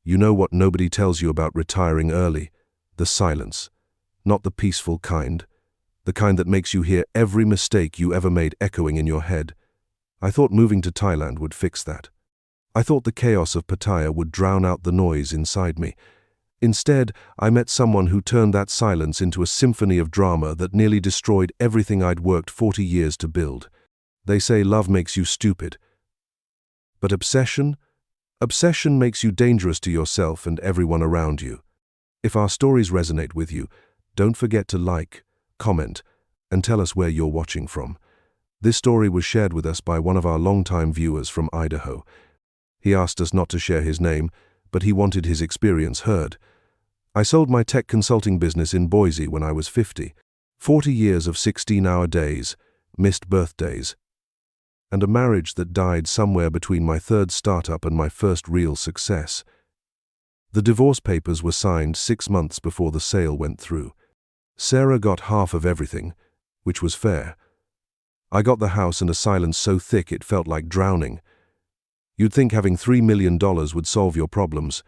You know what nobody tells you about retiring early? The silence. Not the peaceful kind. The kind that makes you hear every mistake you ever made echoing in your head. I thought moving to Thailand would fix that. I thought the chaos of Pattaya would drown out the noise inside me. Instead, I met someone who turned that silence into a symphony of drama that nearly destroyed everything I'd worked 40 years to build. They say love makes you stupid. But obsession? Obsession makes you dangerous to yourself and everyone around you. If our stories resonate with you, don't forget to like, comment, and tell us where you're watching from. This story was shared with us by one of our longtime viewers from Idaho. He asked us not to share his name, but he wanted his experience heard. I sold my tech consulting business in Boise when I was 50. 40 years of 16-hour days, missed birthdays, and a marriage that died somewhere between my third startup and my first real success. The divorce papers were signed 6 months before the sale went through. Sarah got half of everything, which was fair. I got the house and a silence so thick it felt like drowning. You'd think having $3 million would solve your problems.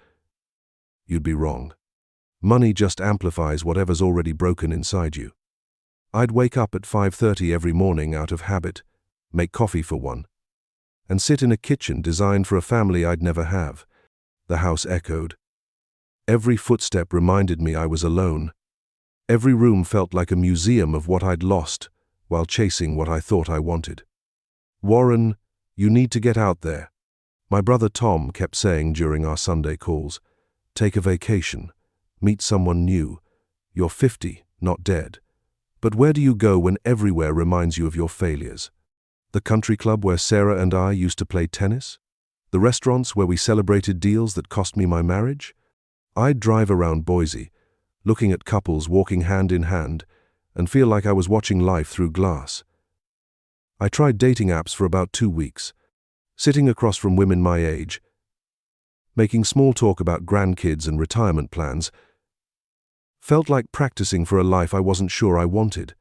You'd be wrong. Money just amplifies whatever's already broken inside you. I'd wake up at 5:30 every morning out of habit, make coffee for one, and sit in a kitchen designed for a family I'd never have. The house echoed. Every footstep reminded me I was alone. Every room felt like a museum of what I'd lost while chasing what I thought I wanted. Warren, you need to get out there. My brother Tom kept saying during our Sunday calls, take a vacation, meet someone new. You're 50, not dead. But where do you go when everywhere reminds you of your failures? The country club where Sarah and I used to play tennis? The restaurants where we celebrated deals that cost me my marriage? I'd drive around Boise, looking at couples walking hand in hand, and feel like I was watching life through glass. I tried dating apps for about 2 weeks, sitting across from women my age, making small talk about grandkids and retirement plans. Felt like practicing for a life I wasn't sure I wanted.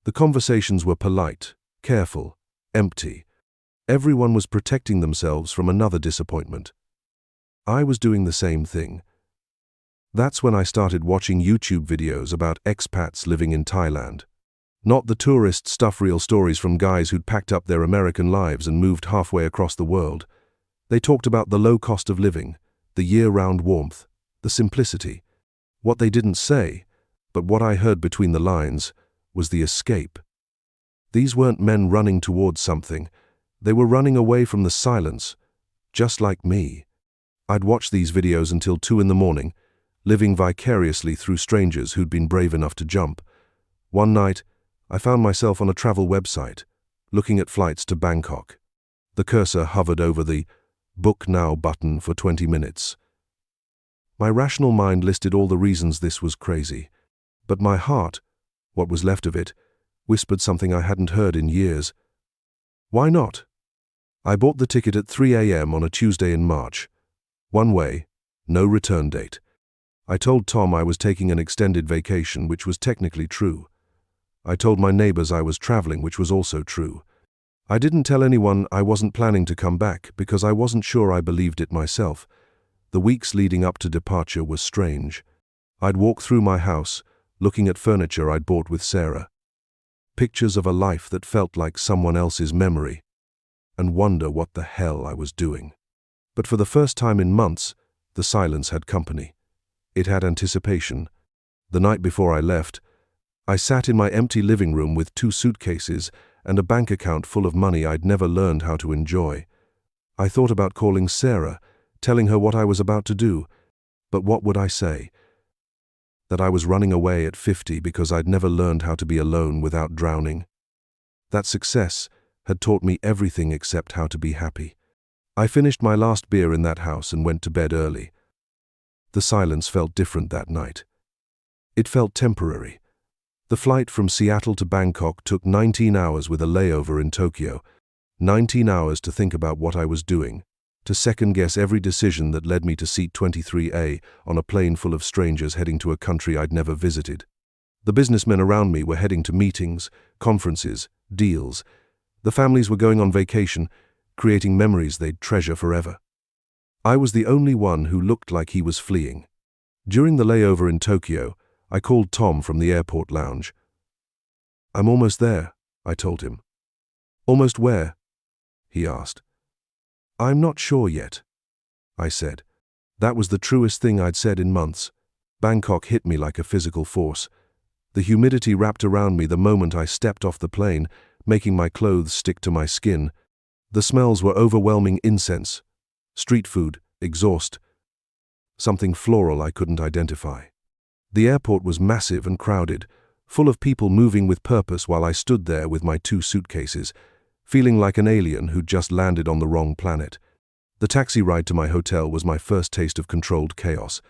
The conversations were polite, careful, empty. Everyone was protecting themselves from another disappointment. I was doing the same thing. That's when I started watching YouTube videos about expats living in Thailand. Not the tourist stuff, real stories from guys who'd packed up their American lives and moved halfway across the world. They talked about the low cost of living, the year-round warmth, the simplicity. What they didn't say, but what I heard between the lines, was the escape. These weren't men running towards something. They were running away from the silence, just like me. I'd watch these videos until 2 in the morning, living vicariously through strangers who'd been brave enough to jump. One night, I found myself on a travel website, looking at flights to Bangkok. The cursor hovered over the Book Now button for 20 minutes. My rational mind listed all the reasons this was crazy, but my heart, what was left of it, whispered something I hadn't heard in years. Why not? I bought the ticket at 3 a.m. on a Tuesday in March. One way, no return date. I told Tom I was taking an extended vacation, which was technically true. I told my neighbors I was traveling, which was also true. I didn't tell anyone I wasn't planning to come back because I wasn't sure I believed it myself. The weeks leading up to departure were strange. I'd walk through my house, looking at furniture I'd bought with Sarah. Pictures of a life that felt like someone else's memory, and wonder what the hell I was doing. But for the first time in months, the silence had company. It had anticipation. The night before I left, I sat in my empty living room with 2 suitcases and a bank account full of money I'd never learned how to enjoy. I thought about calling Sarah, telling her what I was about to do. But what would I say? That I was running away at 50 because I'd never learned how to be alone without drowning. That success had taught me everything except how to be happy. I finished my last beer in that house and went to bed early. The silence felt different that night. It felt temporary. The flight from Seattle to Bangkok took 19 hours with a layover in Tokyo. 19 hours to think about what I was doing, to second-guess every decision that led me to seat 23A on a plane full of strangers heading to a country I'd never visited. The businessmen around me were heading to meetings, conferences, deals. The families were going on vacation, creating memories they'd treasure forever. I was the only one who looked like he was fleeing. During the layover in Tokyo, I called Tom from the airport lounge. "I'm almost there," I told him. "Almost where?" he asked. "I'm not sure yet," I said. That was the truest thing I'd said in months. Bangkok hit me like a physical force. The humidity wrapped around me the moment I stepped off the plane, making my clothes stick to my skin. The smells were overwhelming: incense, street food, exhaust, something floral I couldn't identify. The airport was massive and crowded, full of people moving with purpose while I stood there with my 2 suitcases, feeling like an alien who'd just landed on the wrong planet. The taxi ride to my hotel was my first taste of controlled chaos.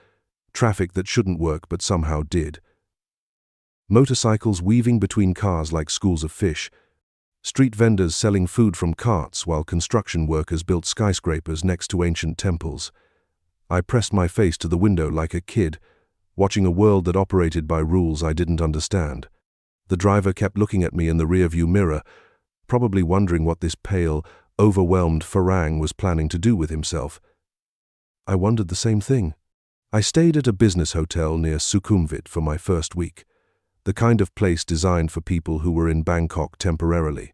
Traffic that shouldn't work but somehow did. Motorcycles weaving between cars like schools of fish. Street vendors selling food from carts while construction workers built skyscrapers next to ancient temples. I pressed my face to the window like a kid, watching a world that operated by rules I didn't understand. The driver kept looking at me in the rearview mirror, probably wondering what this pale, overwhelmed Farang was planning to do with himself. I wondered the same thing. I stayed at a business hotel near Sukhumvit for my first week, the kind of place designed for people who were in Bangkok temporarily.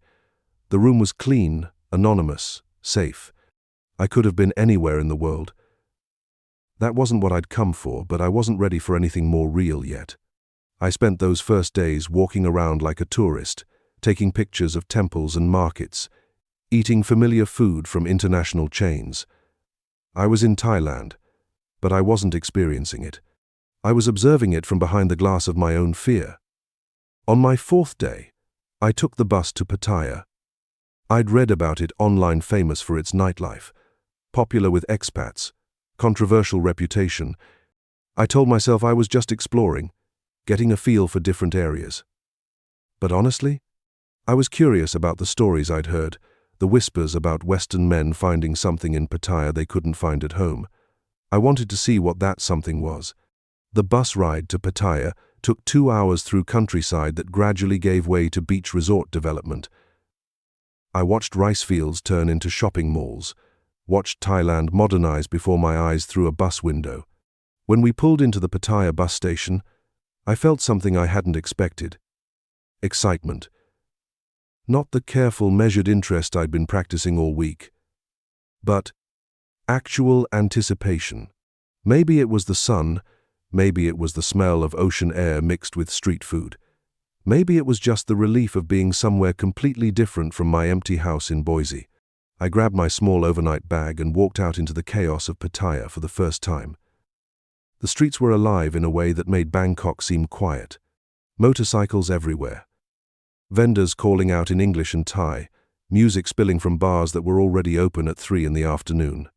The room was clean, anonymous, safe. I could have been anywhere in the world. That wasn't what I'd come for, but I wasn't ready for anything more real yet. I spent those first days walking around like a tourist, taking pictures of temples and markets, eating familiar food from international chains. I was in Thailand, but I wasn't experiencing it. I was observing it from behind the glass of my own fear. On my 4th day, I took the bus to Pattaya. I'd read about it online, famous for its nightlife, popular with expats, controversial reputation. I told myself I was just exploring, getting a feel for different areas. But honestly, I was curious about the stories I'd heard, the whispers about Western men finding something in Pattaya they couldn't find at home. I wanted to see what that something was. The bus ride to Pattaya took 2 hours through countryside that gradually gave way to beach resort development. I watched rice fields turn into shopping malls, watched Thailand modernize before my eyes through a bus window. When we pulled into the Pattaya bus station, I felt something I hadn't expected. Excitement. Not the careful, measured interest I'd been practicing all week, but actual anticipation. Maybe it was the sun, maybe it was the smell of ocean air mixed with street food. Maybe it was just the relief of being somewhere completely different from my empty house in Boise. I grabbed my small overnight bag and walked out into the chaos of Pattaya for the first time. The streets were alive in a way that made Bangkok seem quiet. Motorcycles everywhere. Vendors calling out in English and Thai, music spilling from bars that were already open at 3 in the afternoon.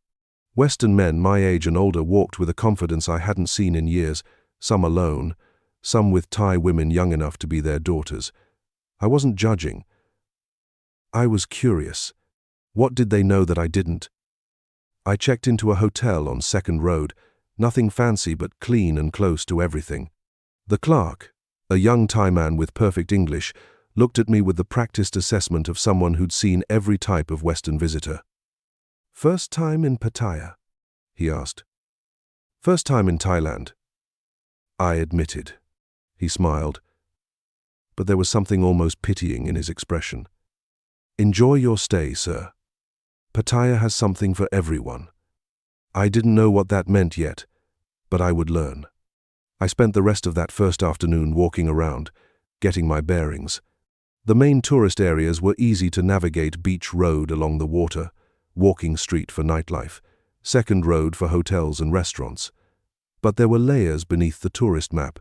Western men my age and older walked with a confidence I hadn't seen in years, some alone, some with Thai women young enough to be their daughters. I wasn't judging. I was curious. What did they know that I didn't? I checked into a hotel on 2nd Road, nothing fancy but clean and close to everything. The clerk, a young Thai man with perfect English, looked at me with the practiced assessment of someone who'd seen every type of Western visitor. "First time in Pattaya?" he asked. "First time in Thailand," I admitted. He smiled, but there was something almost pitying in his expression. "Enjoy your stay, sir. Pattaya has something for everyone." I didn't know what that meant yet, but I would learn. I spent the rest of that first afternoon walking around, getting my bearings. The main tourist areas were easy to navigate: Beach Road along the water, Walking Street for nightlife, 2nd Road for hotels and restaurants. But there were layers beneath the tourist map.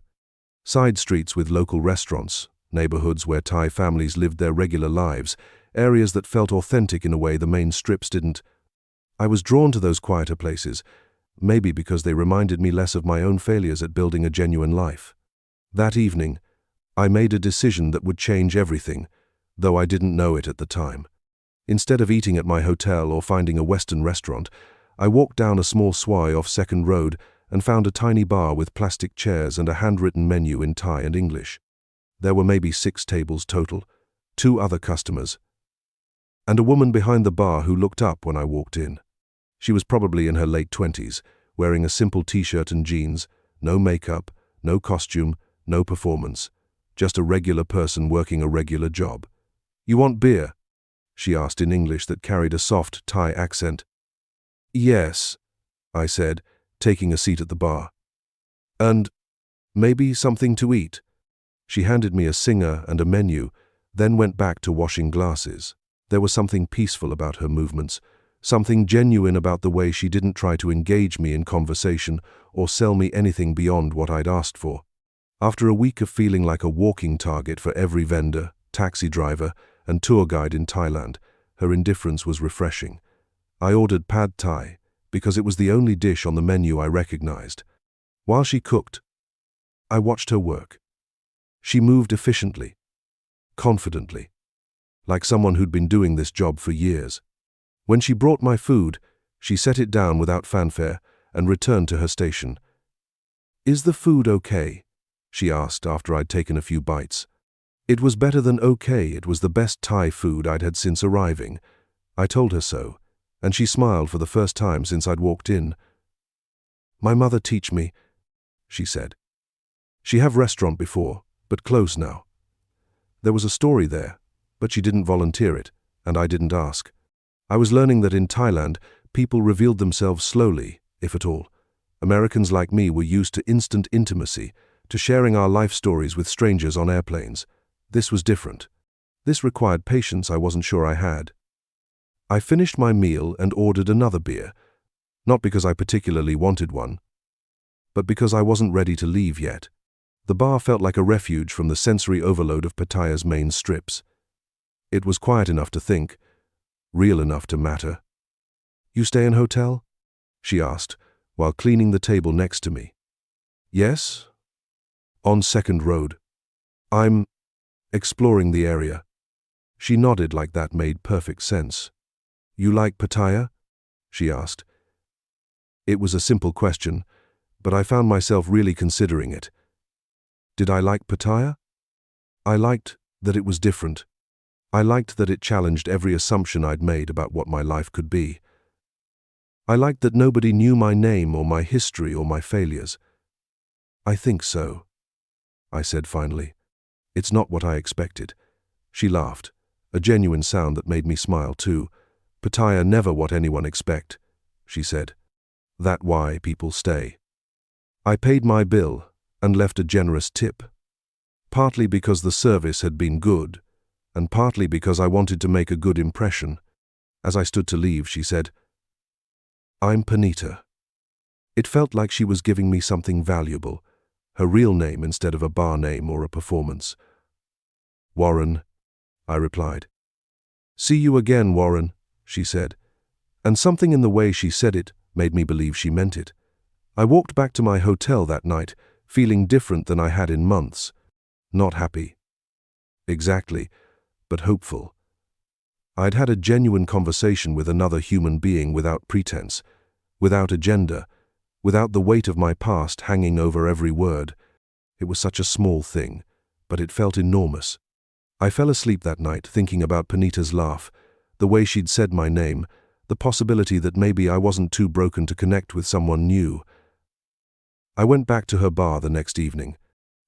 Side streets with local restaurants, neighborhoods where Thai families lived their regular lives, areas that felt authentic in a way the main strips didn't. I was drawn to those quieter places, maybe because they reminded me less of my own failures at building a genuine life. That evening, I made a decision that would change everything, though I didn't know it at the time. Instead of eating at my hotel or finding a Western restaurant, I walked down a small swai off 2nd Road and found a tiny bar with plastic chairs and a handwritten menu in Thai and English. There were maybe 6 tables total, 2 other customers, and a woman behind the bar who looked up when I walked in. She was probably in her late 20s, wearing a simple t-shirt and jeans, no makeup, no costume, no performance. Just a regular person working a regular job. "You want beer?" she asked in English that carried a soft Thai accent. "Yes," I said, taking a seat at the bar. "And maybe something to eat." She handed me a singer and a menu, then went back to washing glasses. There was something peaceful about her movements, something genuine about the way she didn't try to engage me in conversation or sell me anything beyond what I'd asked for. After a week of feeling like a walking target for every vendor, taxi driver, and tour guide in Thailand, her indifference was refreshing. I ordered pad thai because it was the only dish on the menu I recognized. While she cooked, I watched her work. She moved efficiently, confidently, like someone who'd been doing this job for years. When she brought my food, she set it down without fanfare and returned to her station. "Is the food okay?" she asked after I'd taken a few bites. It was better than okay. It was the best Thai food I'd had since arriving. I told her so, and she smiled for the first time since I'd walked in. "My mother teach me," she said. "She have restaurant before, but closed now." There was a story there, but she didn't volunteer it, and I didn't ask. I was learning that in Thailand, people revealed themselves slowly, if at all. Americans like me were used to instant intimacy, to sharing our life stories with strangers on airplanes. This was different. This required patience I wasn't sure I had. I finished my meal and ordered another beer, not because I particularly wanted one, but because I wasn't ready to leave yet. The bar felt like a refuge from the sensory overload of Pattaya's main strips. It was quiet enough to think, real enough to matter. "You stay in hotel?" she asked, while cleaning the table next to me. "Yes." "On Second Road." "I'm exploring the area." She nodded like that made perfect sense. "You like Pattaya?" she asked. It was a simple question, but I found myself really considering it. Did I like Pattaya? I liked that it was different. I liked that it challenged every assumption I'd made about what my life could be. I liked that nobody knew my name or my history or my failures. "I think so," I said finally. "It's not what I expected." She laughed, a genuine sound that made me smile too. "Pattaya never what anyone expect," she said. "That why people stay." I paid my bill and left a generous tip, partly because the service had been good, and partly because I wanted to make a good impression. As I stood to leave, she said, "I'm Panita." It felt like she was giving me something valuable, her real name instead of a bar name or a performance. "Warren," I replied. "See you again, Warren," she said, and something in the way she said it made me believe she meant it. I walked back to my hotel that night, feeling different than I had in months. Not happy. Exactly, but hopeful. I'd had a genuine conversation with another human being without pretense, without agenda, without the weight of my past hanging over every word. It was such a small thing, but it felt enormous. I fell asleep that night thinking about Panita's laugh, the way she'd said my name, the possibility that maybe I wasn't too broken to connect with someone new. I went back to her bar the next evening,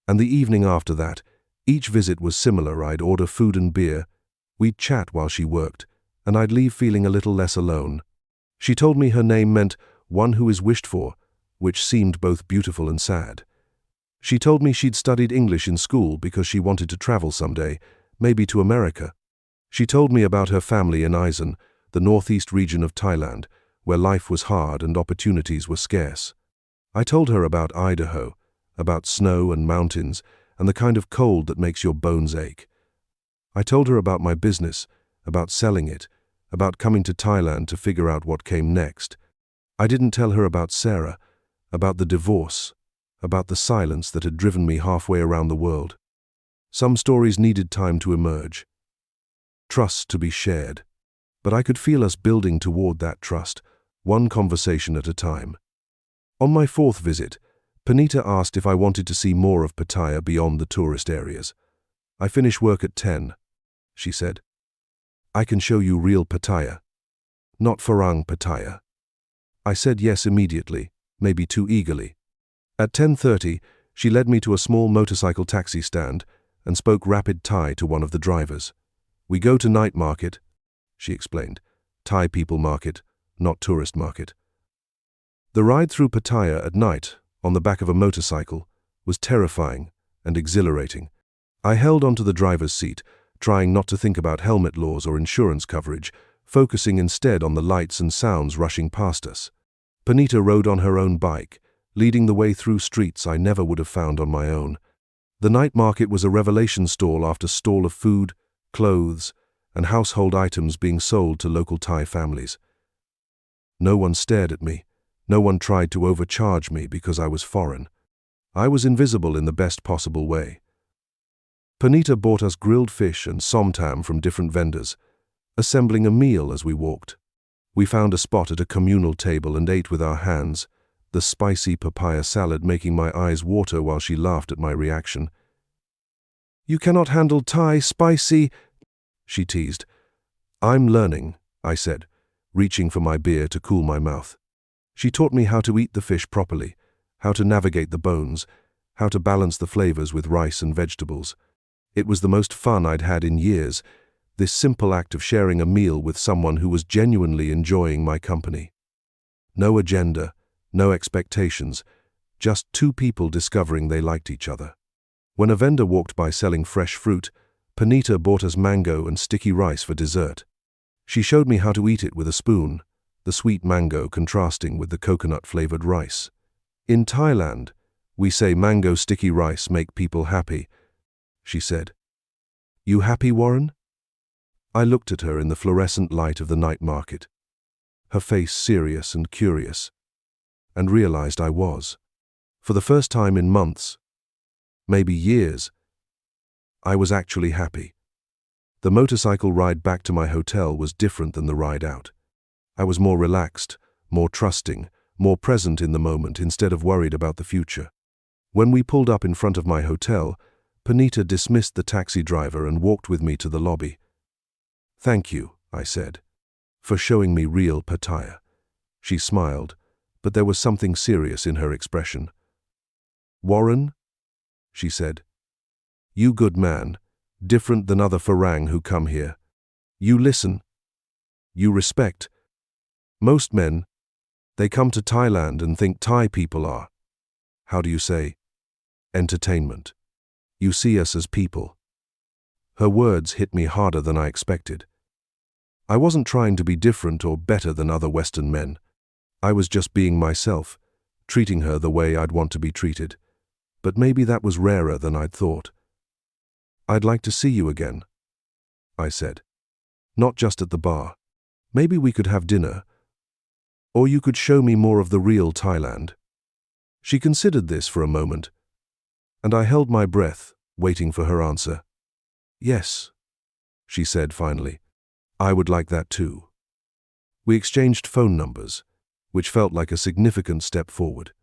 and the evening after that. Each visit was similar. I'd order food and beer, we'd chat while she worked, and I'd leave feeling a little less alone. She told me her name meant one who is wished for, which seemed both beautiful and sad. She told me she'd studied English in school because she wanted to travel someday, maybe to America. She told me about her family in Isan, the northeast region of Thailand, where life was hard and opportunities were scarce. I told her about Idaho, about snow and mountains, and the kind of cold that makes your bones ache. I told her about my business, about selling it, about coming to Thailand to figure out what came next. I didn't tell her about Sarah, about the divorce, about the silence that had driven me halfway around the world. Some stories needed time to emerge, trust to be shared, but I could feel us building toward that trust, one conversation at a time. On my fourth visit, Panita asked if I wanted to see more of Pattaya beyond the tourist areas. "I finish work at 10, she said. "I can show you real Pattaya, not Farang Pattaya." I said yes immediately, maybe too eagerly. At 10:30, she led me to a small motorcycle taxi stand and spoke rapid Thai to one of the drivers. "We go to night market," she explained. "Thai people market, not tourist market." The ride through Pattaya at night, on the back of a motorcycle, was terrifying and exhilarating. I held onto the driver's seat, trying not to think about helmet laws or insurance coverage, focusing instead on the lights and sounds rushing past us. Panita rode on her own bike, leading the way through streets I never would have found on my own. The night market was a revelation stall after stall of food, clothes, and household items being sold to local Thai families. No one stared at me. No one tried to overcharge me because I was foreign. I was invisible in the best possible way. Panita bought us grilled fish and somtam from different vendors, assembling a meal as we walked. We found a spot at a communal table and ate with our hands, the spicy papaya salad making my eyes water while she laughed at my reaction. "You cannot handle Thai spicy," she teased. "I'm learning," I said, reaching for my beer to cool my mouth. She taught me how to eat the fish properly, how to navigate the bones, how to balance the flavors with rice and vegetables. It was the most fun I'd had in years, this simple act of sharing a meal with someone who was genuinely enjoying my company. No agenda, no expectations, just two people discovering they liked each other. When a vendor walked by selling fresh fruit, Panita bought us mango and sticky rice for dessert. She showed me how to eat it with a spoon, the sweet mango contrasting with the coconut-flavored rice. "In Thailand, we say mango sticky rice make people happy," she said. "You happy, Warren?" I looked at her in the fluorescent light of the night market, her face serious and curious, and realized I was. For the first time in months, maybe years, I was actually happy. The motorcycle ride back to my hotel was different than the ride out. I was more relaxed, more trusting, more present in the moment instead of worried about the future. When we pulled up in front of my hotel, Panita dismissed the taxi driver and walked with me to the lobby. "Thank you," I said, "for showing me real Pattaya." She smiled, but there was something serious in her expression. "Warren," she said, "you good man, different than other Farang who come here. You listen. You respect. Most men, they come to Thailand and think Thai people are, how do you say, entertainment. You see us as people." Her words hit me harder than I expected. I wasn't trying to be different or better than other Western men. I was just being myself, treating her the way I'd want to be treated. But maybe that was rarer than I'd thought. "I'd like to see you again," I said. "Not just at the bar. Maybe we could have dinner. Or you could show me more of the real Thailand." She considered this for a moment, and I held my breath, waiting for her answer. "Yes," she said finally. "I would like that too." We exchanged phone numbers, which felt like a significant step forward.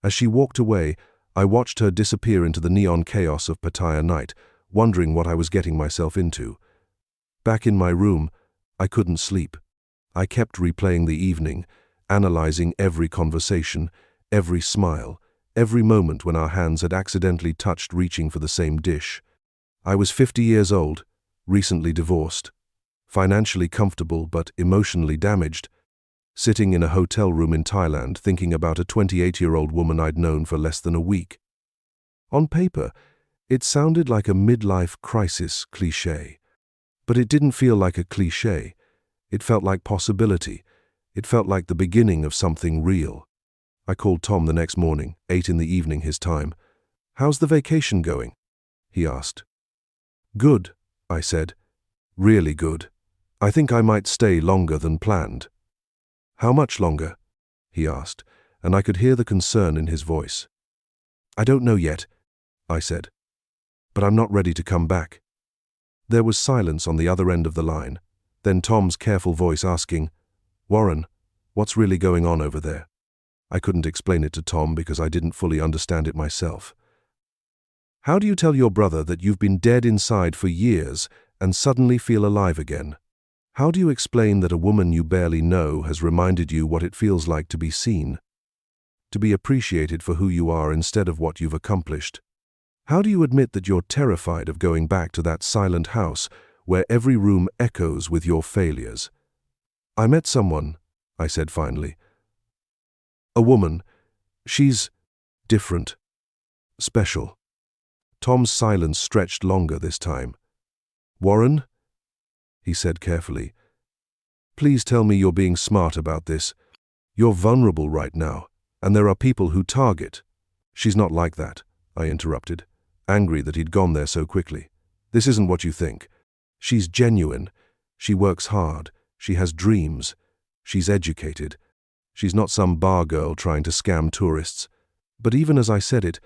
As she walked away, I watched her disappear into the neon chaos of Pattaya night, wondering what I was getting myself into. Back in my room, I couldn't sleep. I kept replaying the evening, analyzing every conversation, every smile, every moment when our hands had accidentally touched reaching for the same dish. I was 50 years old, recently divorced, financially comfortable but emotionally damaged, sitting in a hotel room in Thailand thinking about a 28-year-old woman I'd known for less than a week. On paper, it sounded like a midlife crisis cliché. But it didn't feel like a cliché. It felt like possibility. It felt like the beginning of something real. I called Tom the next morning, 8 in the evening his time. "How's the vacation going?" he asked. "Good," I said. "Really good. I think I might stay longer than planned." "How much longer?" he asked, and I could hear the concern in his voice. "I don't know yet," I said. "But I'm not ready to come back." There was silence on the other end of the line, then Tom's careful voice asking, "Warren, what's really going on over there?" I couldn't explain it to Tom because I didn't fully understand it myself. "How do you tell your brother that you've been dead inside for years and suddenly feel alive again?" How do you explain that a woman you barely know has reminded you what it feels like to be seen, to be appreciated for who you are instead of what you've accomplished? How do you admit that you're terrified of going back to that silent house where every room echoes with your failures? I met someone, I said finally. A woman. She's different, special. Tom's silence stretched longer this time. Warren, he said carefully, please tell me you're being smart about this. You're vulnerable right now, and there are people who target. She's not like that, I interrupted, angry that he'd gone there so quickly. This isn't what you think. She's genuine. She works hard. She has dreams. She's educated. She's not some bar girl trying to scam tourists. But even as I said it,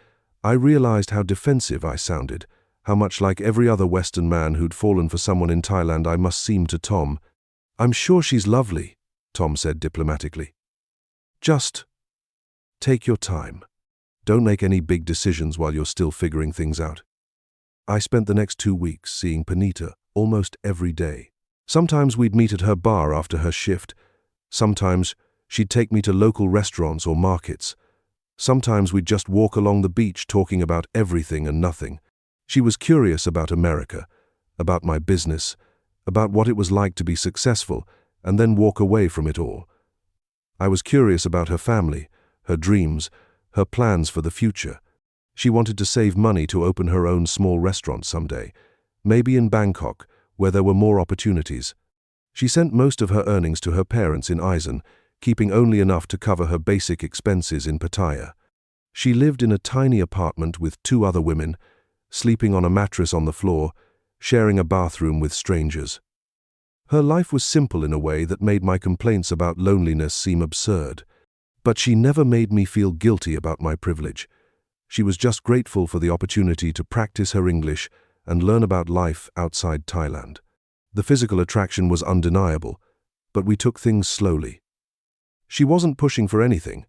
I realized how defensive I sounded, how much like every other Western man who'd fallen for someone in Thailand I must seem to Tom. I'm sure she's lovely, Tom said diplomatically. Just take your time. Don't make any big decisions while you're still figuring things out. I spent the next 2 weeks seeing Panita almost every day. Sometimes we'd meet at her bar after her shift. Sometimes she'd take me to local restaurants or markets. Sometimes we'd just walk along the beach talking about everything and nothing. She was curious about America, about my business, about what it was like to be successful and then walk away from it all. I was curious about her family, her dreams, her plans for the future. She wanted to save money to open her own small restaurant someday, maybe in Bangkok, where there were more opportunities. She sent most of her earnings to her parents in Isan, keeping only enough to cover her basic expenses in Pattaya. She lived in a tiny apartment with 2 other women, sleeping on a mattress on the floor, sharing a bathroom with strangers. Her life was simple in a way that made my complaints about loneliness seem absurd. But she never made me feel guilty about my privilege. She was just grateful for the opportunity to practice her English and learn about life outside Thailand. The physical attraction was undeniable, but we took things slowly. She wasn't pushing for anything,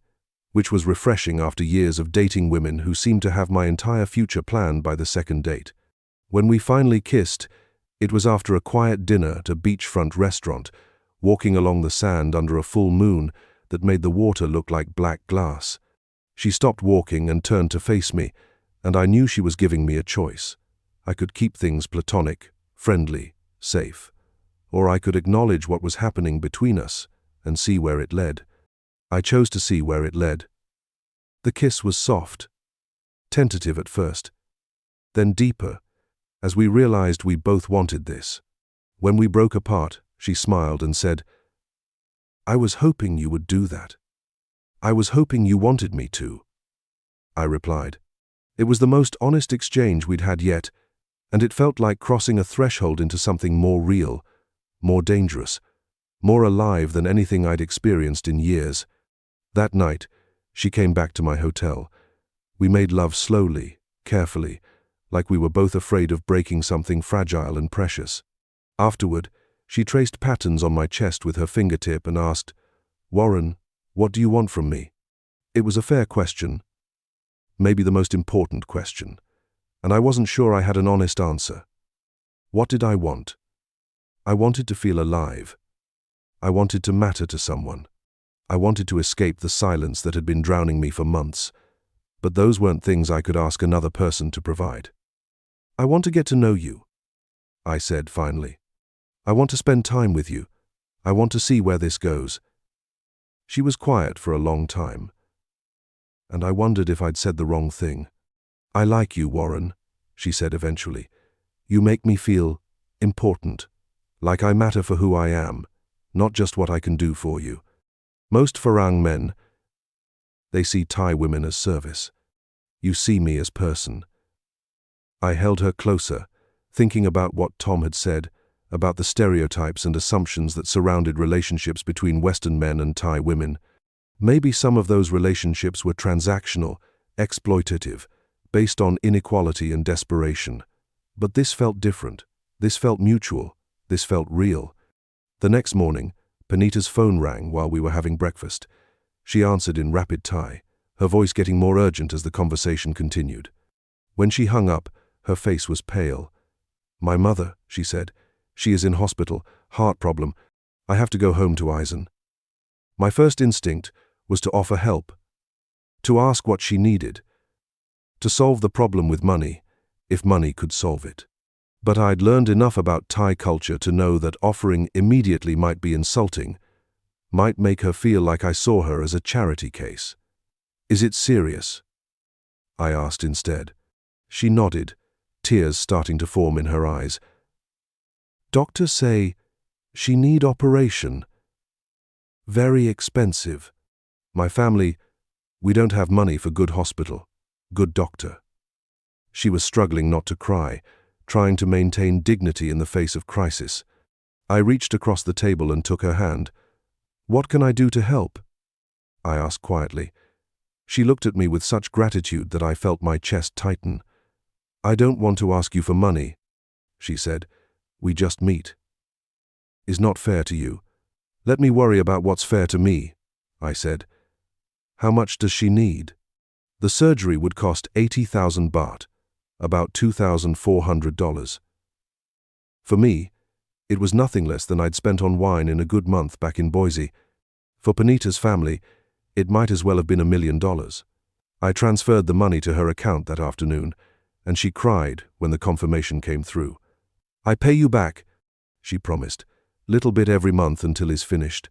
which was refreshing after years of dating women who seemed to have my entire future planned by the second date. When we finally kissed, it was after a quiet dinner at a beachfront restaurant, walking along the sand under a full moon that made the water look like black glass. She stopped walking and turned to face me, and I knew she was giving me a choice. I could keep things platonic, friendly, safe, or I could acknowledge what was happening between us and see where it led. I chose to see where it led. The kiss was soft, tentative at first, then deeper, as we realized we both wanted this. When we broke apart, she smiled and said, "I was hoping you would do that. I was hoping you wanted me to," I replied. It was the most honest exchange we'd had yet, and it felt like crossing a threshold into something more real, more dangerous, more alive than anything I'd experienced in years. That night, she came back to my hotel. We made love slowly, carefully, like we were both afraid of breaking something fragile and precious. Afterward, she traced patterns on my chest with her fingertip and asked, "Warren, what do you want from me?" It was a fair question, maybe the most important question, and I wasn't sure I had an honest answer. What did I want? I wanted to feel alive. I wanted to matter to someone. I wanted to escape the silence that had been drowning me for months, but those weren't things I could ask another person to provide. "I want to get to know you," I said finally. "I want to spend time with you. I want to see where this goes." She was quiet for a long time, and I wondered if I'd said the wrong thing. "I like you, Warren," she said eventually. "You make me feel important, like I matter for who I am, not just what I can do for you." Most Farang men, they see Thai women as service. You see me as person. I held her closer, thinking about what Tom had said, about the stereotypes and assumptions that surrounded relationships between Western men and Thai women. Maybe some of those relationships were transactional, exploitative, based on inequality and desperation. But this felt different. This felt mutual. This felt real. The next morning, Panita's phone rang while we were having breakfast. She answered in rapid Thai, her voice getting more urgent as the conversation continued. When she hung up, her face was pale. "My mother," she said, She is in hospital, heart problem. I have to go home to Eisen. My first instinct was to offer help, to ask what she needed, to solve the problem with money, if money could solve it. But I'd learned enough about Thai culture to know that offering immediately might be insulting, might make her feel like I saw her as a charity case. Is it serious? I asked instead. She nodded, tears starting to form in her eyes. Doctors say she need operation. Very expensive. My family, we don't have money for good hospital, good doctor. She was struggling not to cry, trying to maintain dignity in the face of crisis. I reached across the table and took her hand. What can I do to help? I asked quietly. She looked at me with such gratitude that I felt my chest tighten. I don't want to ask you for money, she said. We just meet. Is not fair to you. Let me worry about what's fair to me, I said. How much does she need? The surgery would cost 80,000 baht, about $2,400. For me, it was nothing less than I'd spent on wine in a good month back in Boise. For Panita's family, it might as well have been $1 million. I transferred the money to her account that afternoon, and she cried when the confirmation came through. I pay you back, she promised, little bit every month until it's finished.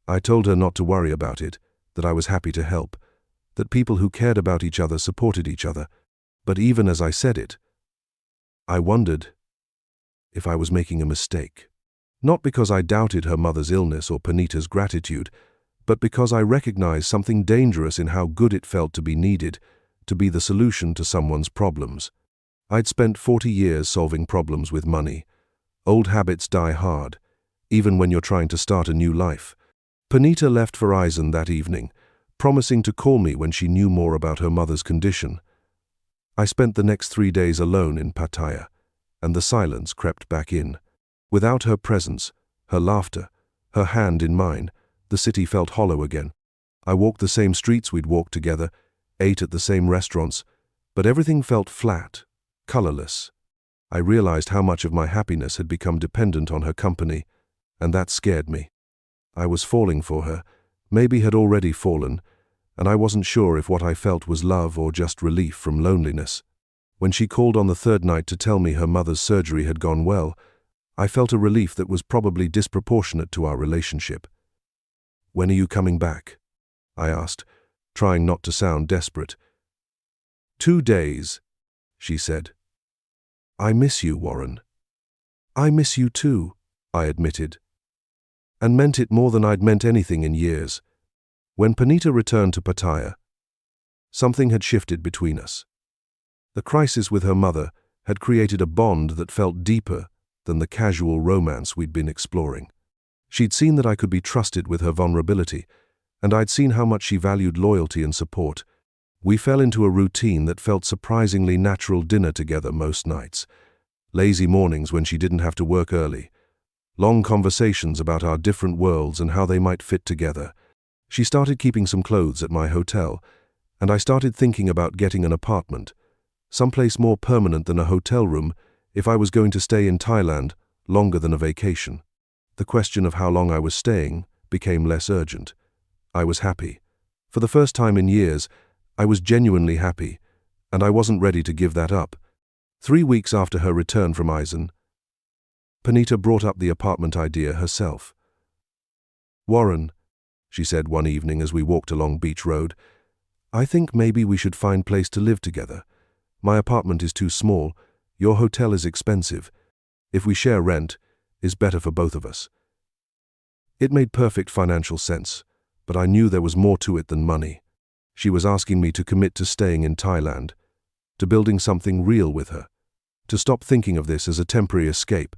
I told her not to worry about it, that I was happy to help, that people who cared about each other supported each other. But even as I said it, I wondered if I was making a mistake. Not because I doubted her mother's illness or Panita's gratitude, but because I recognized something dangerous in how good it felt to be needed, to be the solution to someone's problems. I'd spent 40 years solving problems with money. Old habits die hard, even when you're trying to start a new life. Panita left for Eisen that evening, promising to call me when she knew more about her mother's condition. I spent the next 3 days alone in Pattaya, and the silence crept back in. Without her presence, her laughter, her hand in mine, the city felt hollow again. I walked the same streets we'd walked together, ate at the same restaurants, but everything felt flat, colorless. I realized how much of my happiness had become dependent on her company, and that scared me. I was falling for her, maybe had already fallen, and I wasn't sure if what I felt was love or just relief from loneliness. When she called on the third night to tell me her mother's surgery had gone well, I felt a relief that was probably disproportionate to our relationship. When are you coming back? I asked, trying not to sound desperate. 2 days, she said. I miss you, Warren. I miss you too, I admitted, and meant it more than I'd meant anything in years. When Panita returned to Pattaya, something had shifted between us. The crisis with her mother had created a bond that felt deeper than the casual romance we'd been exploring. She'd seen that I could be trusted with her vulnerability, and I'd seen how much she valued loyalty and support. We fell into a routine that felt surprisingly natural: dinner together most nights, lazy mornings when she didn't have to work early, long conversations about our different worlds and how they might fit together. She started keeping some clothes at my hotel, and I started thinking about getting an apartment, someplace more permanent than a hotel room if I was going to stay in Thailand longer than a vacation. The question of how long I was staying became less urgent. I was happy. For the first time in years, I was genuinely happy, and I wasn't ready to give that up. 3 weeks after her return from Eisen, Panita brought up the apartment idea herself. Warren, she said one evening as we walked along Beach Road, I think maybe we should find a place to live together. My apartment is too small. Your hotel is expensive. If we share rent, it's better for both of us. It made perfect financial sense, but I knew there was more to it than money. She was asking me to commit to staying in Thailand, to building something real with her, to stop thinking of this as a temporary escape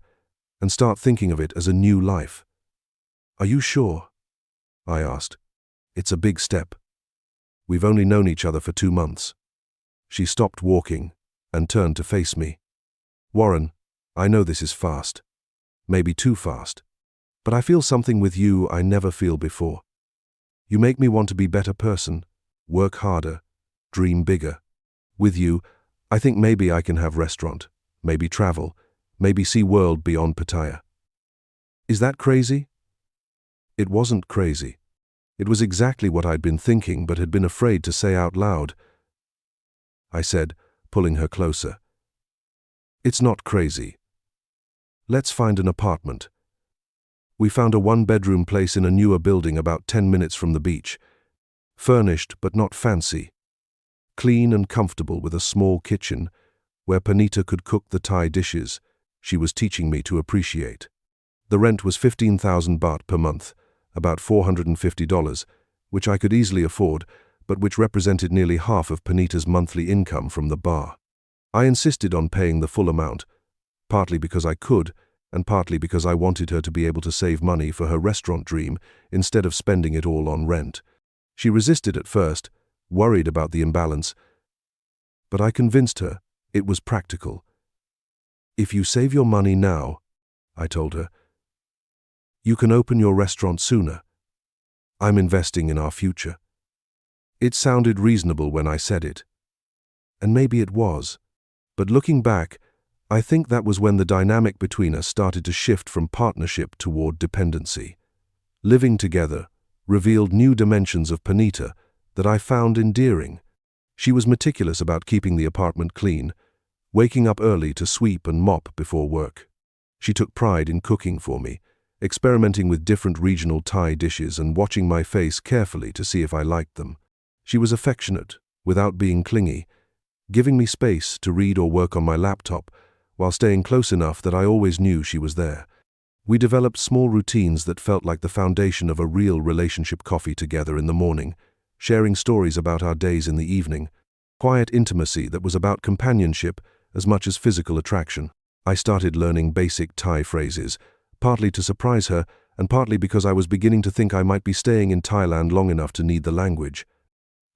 and start thinking of it as a new life. Are you sure? I asked. It's a big step. We've only known each other for 2 months. She stopped walking and turned to face me. Warren, I know this is fast, maybe too fast, but I feel something with you I never feel before. You make me want to be a better person, work harder, dream bigger. With you, I think maybe I can have restaurant, maybe travel, maybe see world beyond Pattaya. Is that crazy? It wasn't crazy. It was exactly what I'd been thinking but had been afraid to say out loud. I said, pulling her closer. It's not crazy. Let's find an apartment. We found a one-bedroom place in a newer building about 10 minutes from the beach. Furnished but not fancy. Clean and comfortable with a small kitchen where Panita could cook the Thai dishes she was teaching me to appreciate. The rent was 15,000 baht per month, about $450, which I could easily afford, but which represented nearly half of Panita's monthly income from the bar. I insisted on paying the full amount, partly because I could, and partly because I wanted her to be able to save money for her restaurant dream instead of spending it all on rent. She resisted at first, worried about the imbalance, but I convinced her it was practical. If you save your money now, I told her, you can open your restaurant sooner. I'm investing in our future. It sounded reasonable when I said it. And maybe it was. But looking back, I think that was when the dynamic between us started to shift from partnership toward dependency. Living together revealed new dimensions of Panita that I found endearing. She was meticulous about keeping the apartment clean, waking up early to sweep and mop before work. She took pride in cooking for me, experimenting with different regional Thai dishes and watching my face carefully to see if I liked them. She was affectionate, without being clingy, giving me space to read or work on my laptop, while staying close enough that I always knew she was there. We developed small routines that felt like the foundation of a real relationship: coffee together in the morning, sharing stories about our days in the evening, quiet intimacy that was about companionship as much as physical attraction. I started learning basic Thai phrases, partly to surprise her and partly because I was beginning to think I might be staying in Thailand long enough to need the language.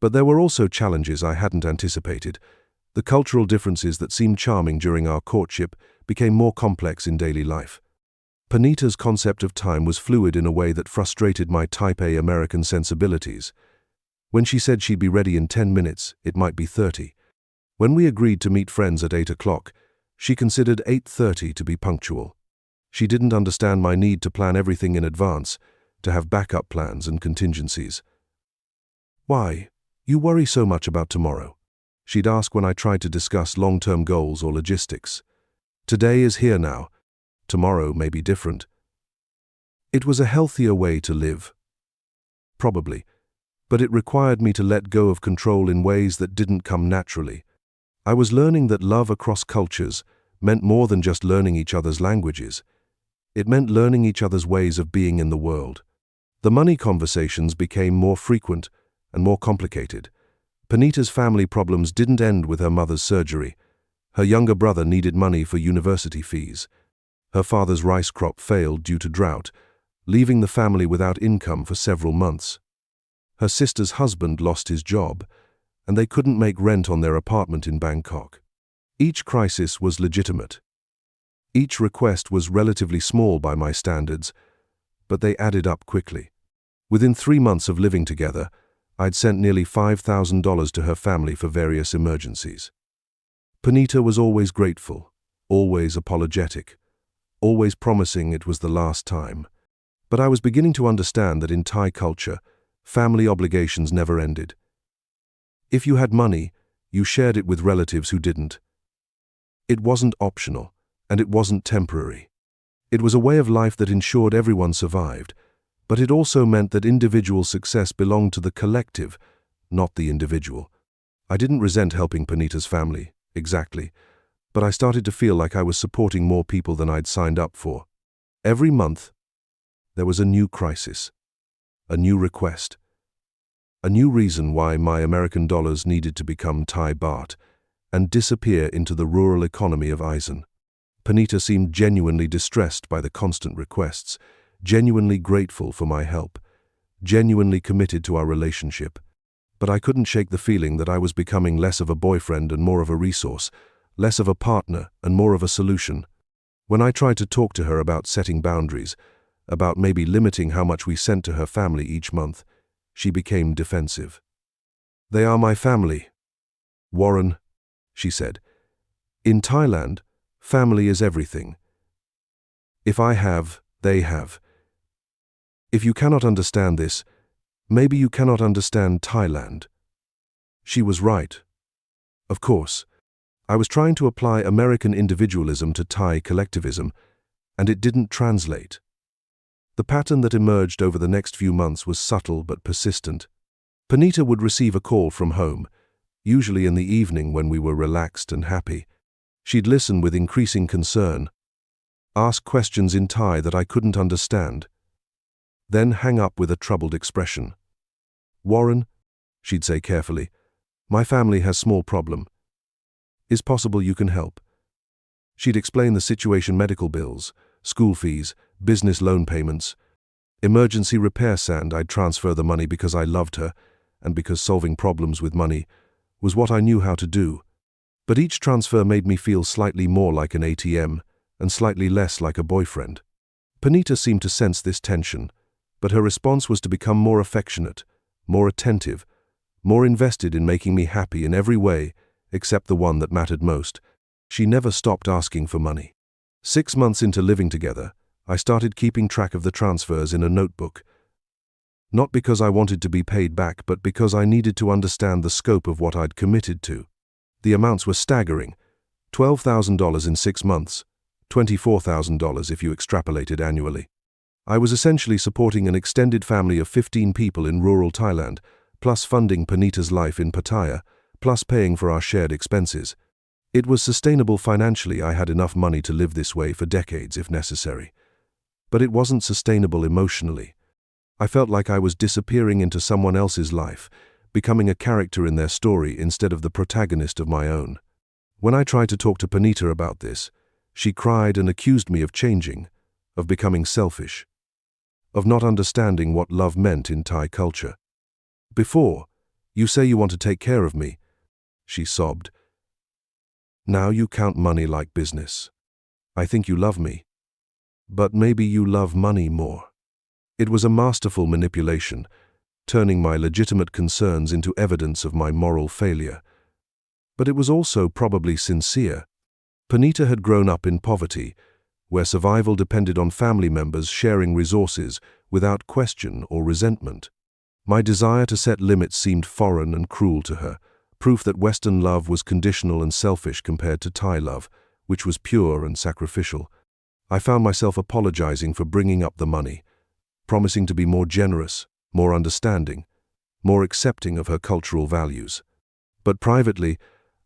But there were also challenges I hadn't anticipated. The cultural differences that seemed charming during our courtship became more complex in daily life. Panita's concept of time was fluid in a way that frustrated my Type A American sensibilities. When she said she'd be ready in 10 minutes, it might be 30. When we agreed to meet friends at 8 o'clock, she considered 8:30 to be punctual. She didn't understand my need to plan everything in advance, to have backup plans and contingencies. Why? You worry so much about tomorrow? She'd ask when I tried to discuss long-term goals or logistics. Today is here now. Tomorrow may be different. It was a healthier way to live. Probably. But it required me to let go of control in ways that didn't come naturally. I was learning that love across cultures meant more than just learning each other's languages. It meant learning each other's ways of being in the world. The money conversations became more frequent and more complicated. Panita's family problems didn't end with her mother's surgery. Her younger brother needed money for university fees. Her father's rice crop failed due to drought, leaving the family without income for several months. Her sister's husband lost his job, and they couldn't make rent on their apartment in Bangkok. Each crisis was legitimate. Each request was relatively small by my standards, but they added up quickly. Within 3 months of living together, I'd sent nearly $5,000 to her family for various emergencies. Panita was always grateful, always apologetic, always promising it was the last time. But I was beginning to understand that in Thai culture, family obligations never ended. If you had money, you shared it with relatives who didn't. It wasn't optional, and it wasn't temporary. It was a way of life that ensured everyone survived, but it also meant that individual success belonged to the collective, not the individual. I didn't resent helping Panita's family, exactly, but I started to feel like I was supporting more people than I'd signed up for. Every month, there was a new crisis, a new request, a new reason why my American dollars needed to become Thai baht and disappear into the rural economy of Aizen. Panita seemed genuinely distressed by the constant requests, genuinely grateful for my help, genuinely committed to our relationship. But I couldn't shake the feeling that I was becoming less of a boyfriend and more of a resource, less of a partner and more of a solution. When I tried to talk to her about setting boundaries, about maybe limiting how much we sent to her family each month, she became defensive. "They are my family, Warren," she said. "In Thailand, family is everything. If I have They have. If you cannot understand this, maybe you cannot understand Thailand. She was right. Of course, I was trying to apply American individualism to Thai collectivism, and it didn't translate. The pattern that emerged over the next few months was subtle but persistent. Panita would receive a call from home, usually in the evening when we were relaxed and happy. She'd listen with increasing concern, ask questions in Thai that I couldn't understand, then hang up with a troubled expression. "Warren," she'd say carefully, "my family has small problem. Is possible you can help?" She'd explain the situation: medical bills, school fees, business loan payments, emergency repair. And I'd transfer the money because I loved her and because solving problems with money was what I knew how to do. But each transfer made me feel slightly more like an ATM and slightly less like a boyfriend. Panita seemed to sense this tension, but her response was to become more affectionate, more attentive, more invested in making me happy in every way except the one that mattered most. She never stopped asking for money. 6 months into living together, I started keeping track of the transfers in a notebook. Not because I wanted to be paid back, but because I needed to understand the scope of what I'd committed to. The amounts were staggering: $12,000 in 6 months, $24,000 if you extrapolated annually. I was essentially supporting an extended family of 15 people in rural Thailand, plus funding Panita's life in Pattaya, plus paying for our shared expenses. It was sustainable financially. I had enough money to live this way for decades if necessary. But it wasn't sustainable emotionally. I felt like I was disappearing into someone else's life, becoming a character in their story instead of the protagonist of my own. When I tried to talk to Panita about this, she cried and accused me of changing, of becoming selfish, of not understanding what love meant in Thai culture. "Before, you say you want to take care of me," she sobbed. "Now you count money like business. I think you love me. But maybe you love money more." It was a masterful manipulation, turning my legitimate concerns into evidence of my moral failure. But it was also probably sincere. Panita had grown up in poverty, where survival depended on family members sharing resources without question or resentment. My desire to set limits seemed foreign and cruel to her, proof that Western love was conditional and selfish compared to Thai love, which was pure and sacrificial. I found myself apologizing for bringing up the money, promising to be more generous, more understanding, more accepting of her cultural values. But privately,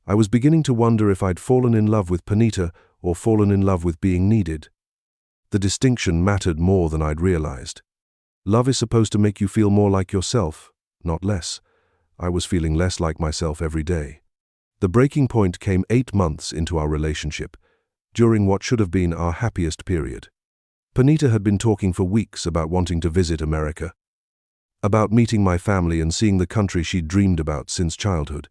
I was beginning to wonder if I'd fallen in love with Panita or fallen in love with being needed. The distinction mattered more than I'd realized. Love is supposed to make you feel more like yourself, not less. I was feeling less like myself every day. The breaking point came 8 months into our relationship, during what should have been our happiest period. Panita had been talking for weeks about wanting to visit America, about meeting my family and seeing the country she'd dreamed about since childhood.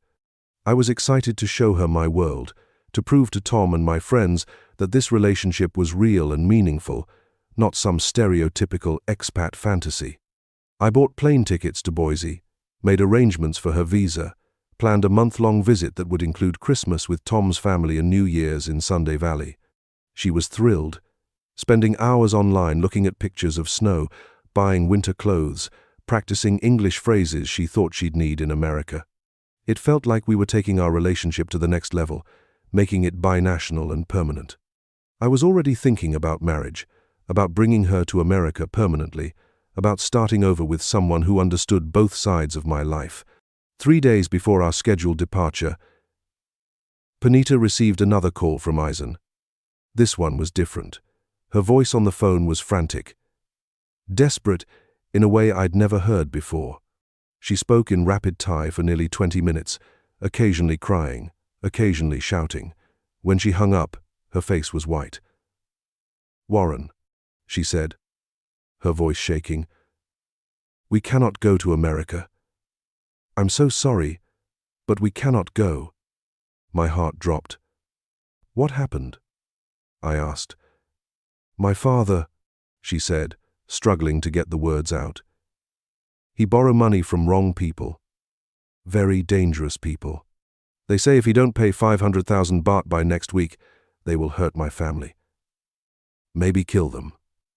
I was excited to show her my world, to prove to Tom and my friends that this relationship was real and meaningful, not some stereotypical expat fantasy. I bought plane tickets to Boise, made arrangements for her visa, planned a month-long visit that would include Christmas with Tom's family and New Year's in Sunday Valley. She was thrilled, spending hours online looking at pictures of snow, buying winter clothes, practicing English phrases she thought she'd need in America. It felt like we were taking our relationship to the next level, making it binational and permanent. I was already thinking about marriage, about bringing her to America permanently, about starting over with someone who understood both sides of my life. 3 days before our scheduled departure, Panita received another call from Eisen. This one was different. Her voice on the phone was frantic, desperate in a way I'd never heard before. She spoke in rapid Thai for nearly 20 minutes, occasionally crying, occasionally shouting. When she hung up, her face was white. "Warren," she said, her voice shaking, "we cannot go to America. I'm so sorry, but we cannot go." My heart dropped. "What happened?" I asked. "My father," she said, struggling to get the words out. "He borrowed money from wrong people. Very dangerous people. They say if he don't pay 500,000 baht by next week, they will hurt my family. Maybe kill them."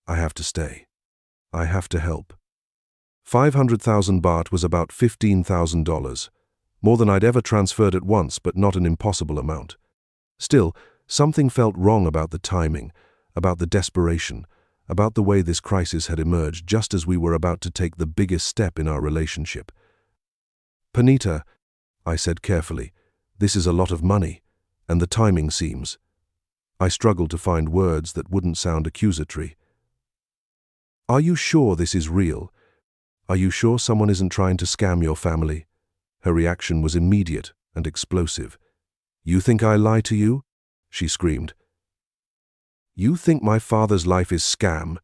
I have to stay. I have to help. 500,000 baht was about $15,000, more than I'd ever transferred at once, but not an impossible amount. Still, something felt wrong about the timing, about the desperation, about the way this crisis had emerged just as we were about to take the biggest step in our relationship. "Panita," I said carefully, "this is a lot of money, and the timing seems—" I struggled to find words that wouldn't sound accusatory. "Are you sure this is real? Are you sure someone isn't trying to scam your family?" Her reaction was immediate and explosive. "You think I lie to you?" she screamed. "You think my father's life is scam?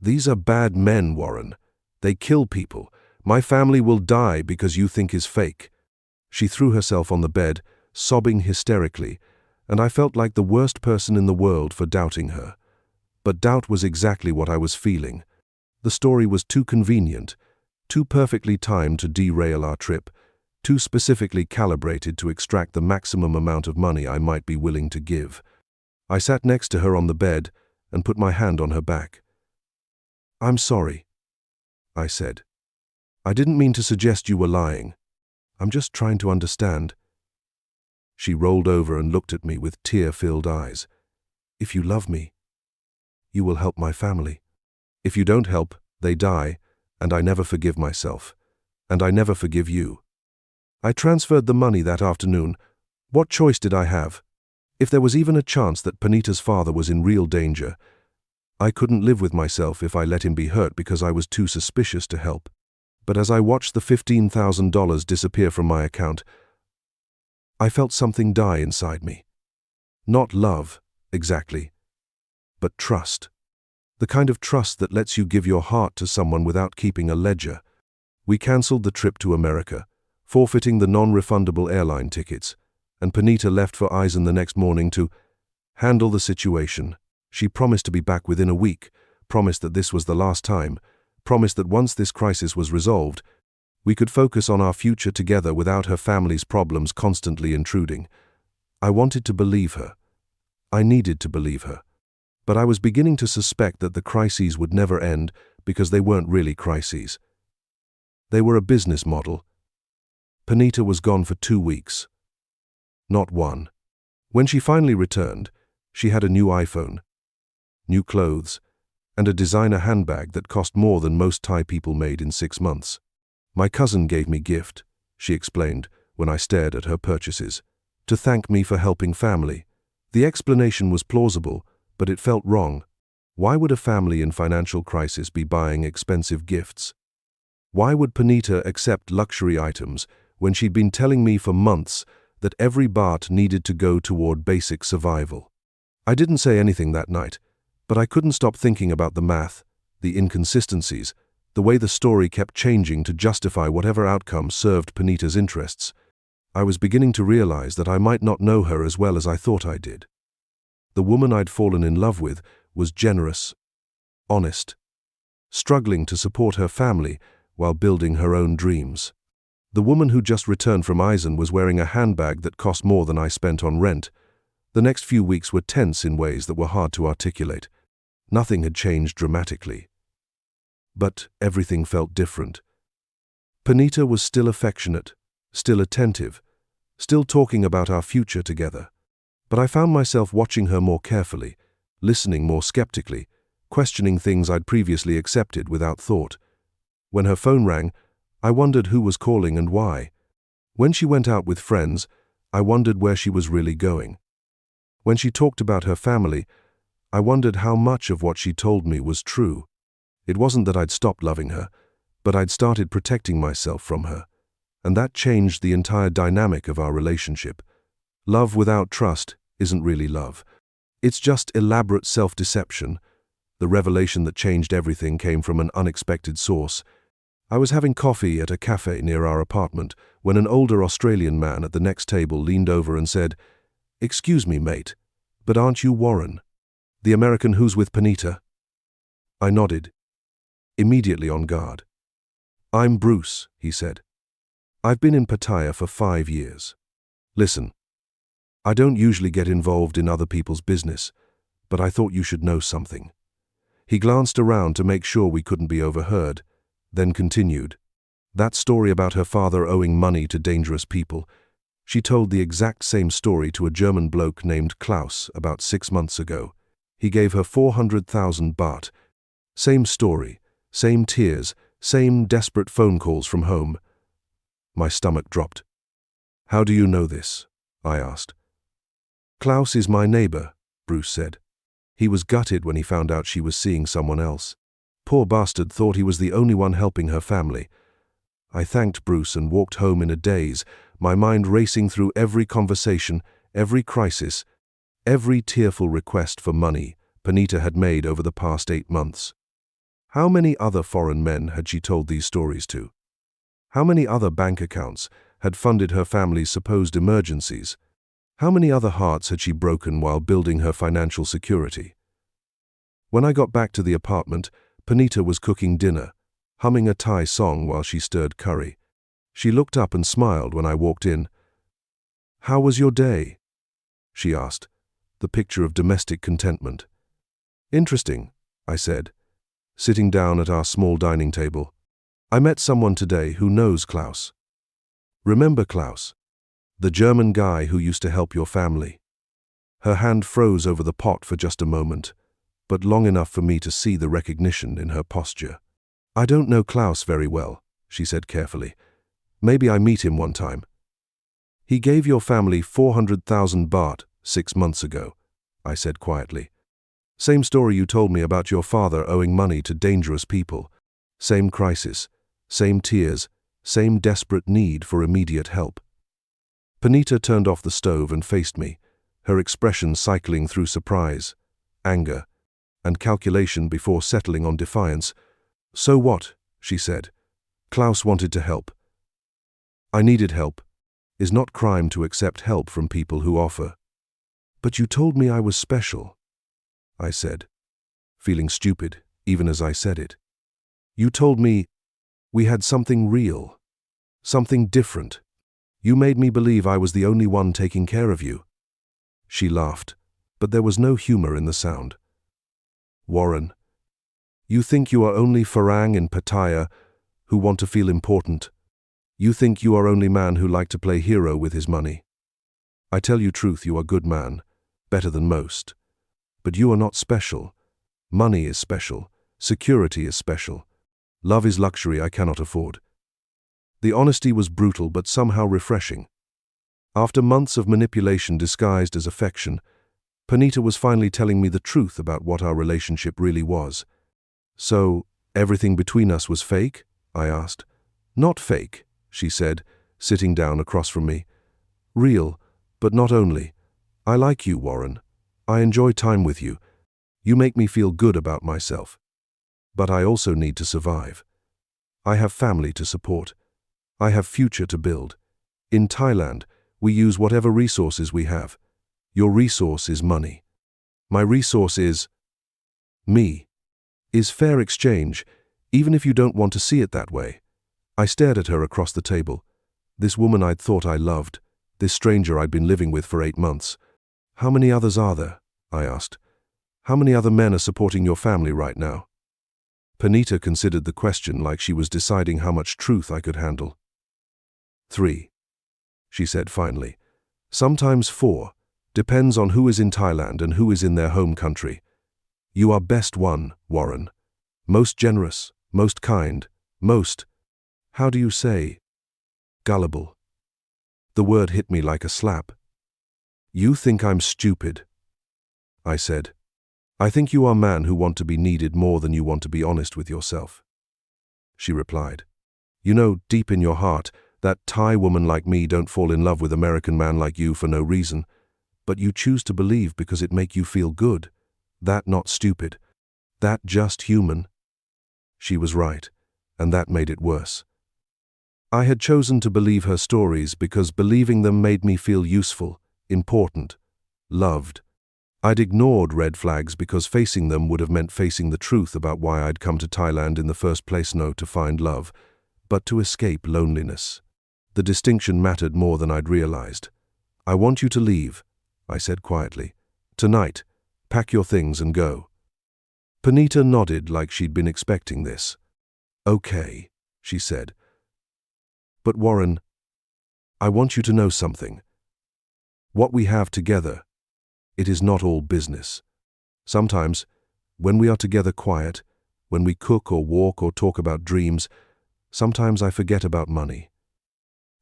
These are bad men, Warren. They kill people. My family will die because you think is fake." She threw herself on the bed, sobbing hysterically, and I felt like the worst person in the world for doubting her. But doubt was exactly what I was feeling. The story was too convenient, too perfectly timed to derail our trip, too specifically calibrated to extract the maximum amount of money I might be willing to give. I sat next to her on the bed and put my hand on her back. "I'm sorry," I said. "I didn't mean to suggest you were lying. I'm just trying to understand." She rolled over and looked at me with tear-filled eyes. "If you love me, you will help my family. If you don't help, they die, and I never forgive myself. And I never forgive you." I transferred the money that afternoon. What choice did I have? If there was even a chance that Panita's father was in real danger, I couldn't live with myself if I let him be hurt because I was too suspicious to help. But as I watched the $15,000 disappear from my account, I felt something die inside me. Not love, exactly, but trust. The kind of trust that lets you give your heart to someone without keeping a ledger. We cancelled the trip to America, forfeiting the non-refundable airline tickets, and Panita left for Eisen the next morning to handle the situation. She promised to be back within a week, promised that this was the last time, promised that once this crisis was resolved, we could focus on our future together without her family's problems constantly intruding. I wanted to believe her. I needed to believe her. But I was beginning to suspect that the crises would never end because they weren't really crises. They were a business model. Panita was gone for 2 weeks. Not one. When she finally returned, she had a new iPhone, new clothes, and a designer handbag that cost more than most Thai people made in 6 months. "My cousin gave me gift," she explained when I stared at her purchases, "to thank me for helping family." The explanation was plausible, but it felt wrong. Why would a family in financial crisis be buying expensive gifts? Why would Panita accept luxury items when she'd been telling me for months that every baht needed to go toward basic survival? I didn't say anything that night, but I couldn't stop thinking about the math, the inconsistencies, the way the story kept changing to justify whatever outcome served Panita's interests. I was beginning to realize that I might not know her as well as I thought I did. The woman I'd fallen in love with was generous, honest, struggling to support her family while building her own dreams. The woman who just returned from Eisen was wearing a handbag that cost more than I spent on rent. The next few weeks were tense in ways that were hard to articulate. Nothing had changed dramatically. But everything felt different. Panita was still affectionate, still attentive, still talking about our future together. But I found myself watching her more carefully, listening more skeptically, questioning things I'd previously accepted without thought. When her phone rang, I wondered who was calling and why. When she went out with friends, I wondered where she was really going. When she talked about her family, I wondered how much of what she told me was true. It wasn't that I'd stopped loving her, but I'd started protecting myself from her, and that changed the entire dynamic of our relationship. Love without trust isn't really love. It's just elaborate self-deception. The revelation that changed everything came from an unexpected source. I was having coffee at a cafe near our apartment when an older Australian man at the next table leaned over and said, "Excuse me, mate, but aren't you Warren, the American who's with Panita?" I nodded, immediately on guard. "I'm Bruce," he said. "I've been in Pattaya for 5 years. Listen, I don't usually get involved in other people's business, but I thought you should know something. He glanced around to make sure we couldn't be overheard, then continued. That story about her father owing money to dangerous people. She told the exact same story to a German bloke named Klaus about 6 months ago. He gave her 400,000 baht. Same story, same tears, same desperate phone calls from home. My stomach dropped. How do you know this? I asked. Klaus is my neighbor, Bruce said. He was gutted when he found out she was seeing someone else. Poor bastard thought he was the only one helping her family. I thanked Bruce and walked home in a daze, my mind racing through every conversation, every crisis, every tearful request for money Panita had made over the past 8 months. How many other foreign men had she told these stories to? How many other bank accounts had funded her family's supposed emergencies? How many other hearts had she broken while building her financial security? When I got back to the apartment, Panita was cooking dinner, humming a Thai song while she stirred curry. She looked up and smiled when I walked in. How was your day? She asked, the picture of domestic contentment. Interesting, I said, sitting down at our small dining table. I met someone today who knows Klaus. Remember Klaus, the German guy who used to help your family? Her hand froze over the pot for just a moment, but long enough for me to see the recognition in her posture. I don't know Klaus very well, she said carefully. Maybe I meet him one time. He gave your family 400,000 baht 6 months ago, I said quietly. Same story you told me about your father owing money to dangerous people. Same crisis, same tears, same desperate need for immediate help. Panita turned off the stove and faced me, her expression cycling through surprise, anger, and calculation before settling on defiance. So what? She said. Klaus wanted to help. I needed help. It's not crime to accept help from people who offer. But you told me I was special, I said, feeling stupid even as I said it. You told me we had something real, something different. You made me believe I was the only one taking care of you. She laughed, but there was no humor in the sound. Warren, you think you are only Farang in Pattaya who want to feel important. You think you are only man who like to play hero with his money. I tell you truth, you are good man, better than most. But you are not special. Money is special. Security is special. Love is luxury I cannot afford. The honesty was brutal but somehow refreshing. After months of manipulation disguised as affection, Panita was finally telling me the truth about what our relationship really was. So, everything between us was fake? I asked. Not fake, she said, sitting down across from me. Real, but not only. I like you, Warren. I enjoy time with you. You make me feel good about myself. But I also need to survive. I have family to support. I have future to build. In Thailand, we use whatever resources we have. Your resource is money. My resource is me. Is fair exchange, even if you don't want to see it that way. I stared at her across the table. This woman I'd thought I loved, this stranger I'd been living with for 8 months. How many others are there? I asked. How many other men are supporting your family right now? Panita considered the question like she was deciding how much truth I could handle. 3, she said finally. Sometimes 4. Depends on who is in Thailand and who is in their home country. You are best one, Warren. Most generous, most kind, most, how do you say, gullible. The word hit me like a slap. You think I'm stupid, I said. I think you are man who want to be needed more than you want to be honest with yourself. She replied. You know, deep in your heart, that Thai woman like me don't fall in love with American man like you for no reason, but you choose to believe because it make you feel good. That not stupid. That just human. She was right, and that made it worse. I had chosen to believe her stories because believing them made me feel useful, important, loved. I'd ignored red flags because facing them would have meant facing the truth about why I'd come to Thailand in the first place, not to find love, but to escape loneliness. The distinction mattered more than I'd realized. I want you to leave, I said quietly. Tonight, pack your things and go. Panita nodded like she'd been expecting this. Okay, she said. But Warren, I want you to know something. What we have together, it is not all business. Sometimes, when we are together quiet, when we cook or walk or talk about dreams, sometimes I forget about money.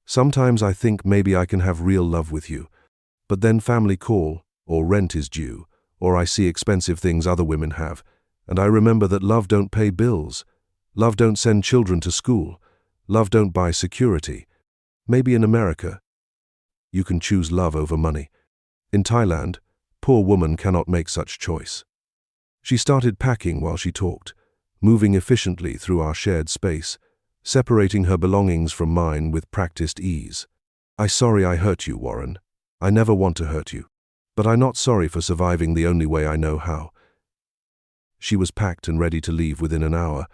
Sometimes I think maybe I can have real love with you, but then family call, or rent is due, or I see expensive things other women have, and I remember that love don't pay bills, love don't send children to school, love don't buy security. Maybe in America, you can choose love over money. In Thailand, poor woman cannot make such choice. She started packing while she talked, moving efficiently through our shared space, separating her belongings from mine with practiced ease. I'm sorry I hurt you, Warren. I never want to hurt you. But I'm not sorry for surviving the only way I know how. She was packed and ready to leave within an hour,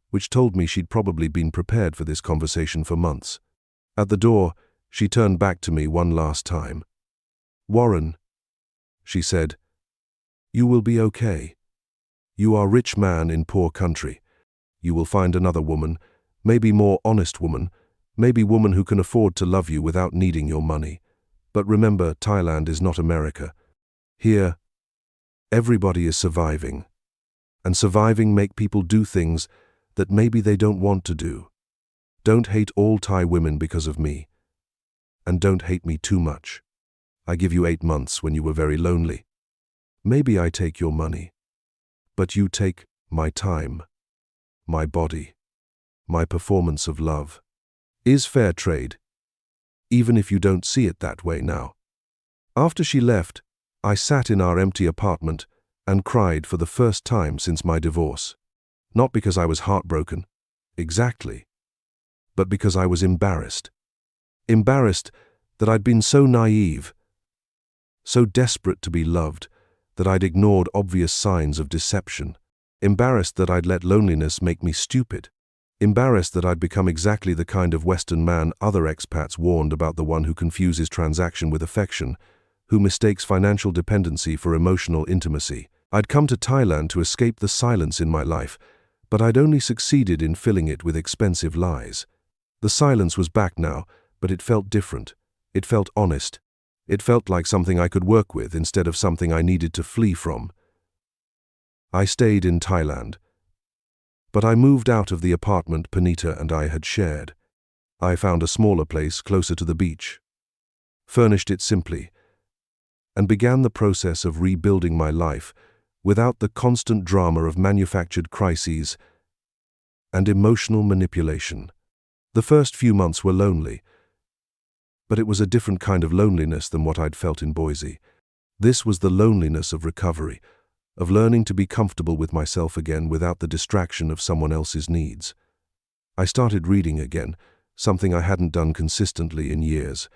which told me she'd probably been prepared for this conversation for months. At the door, she turned back to me one last time. Warren, she said, you will be okay. You are a rich man in poor country. You will find another woman, maybe more honest woman, maybe woman who can afford to love you without needing your money. But remember, Thailand is not America. Here, everybody is surviving. And surviving make people do things that maybe they don't want to do. Don't hate all Thai women because of me. And don't hate me too much. I give you 8 months when you were very lonely. Maybe I take your money. But you take my time, my body, my performance of love. Is fair trade, even if you don't see it that way now. After she left, I sat in our empty apartment and cried for the first time since my divorce. Not because I was heartbroken, exactly, but because I was embarrassed. Embarrassed that I'd been so naive, so desperate to be loved, that I'd ignored obvious signs of deception. Embarrassed that I'd let loneliness make me stupid. Embarrassed that I'd become exactly the kind of Western man other expats warned about, the one who confuses transaction with affection, who mistakes financial dependency for emotional intimacy. I'd come to Thailand to escape the silence in my life, but I'd only succeeded in filling it with expensive lies. The silence was back now, but it felt different. It felt honest. It felt like something I could work with instead of something I needed to flee from. I stayed in Thailand, but I moved out of the apartment Panita and I had shared. I found a smaller place closer to the beach, furnished it simply, and began the process of rebuilding my life without the constant drama of manufactured crises and emotional manipulation. The first few months were lonely, but it was a different kind of loneliness than what I'd felt in Boise. This was the loneliness of recovery, of learning to be comfortable with myself again without the distraction of someone else's needs. I started reading again, something I hadn't done consistently in years.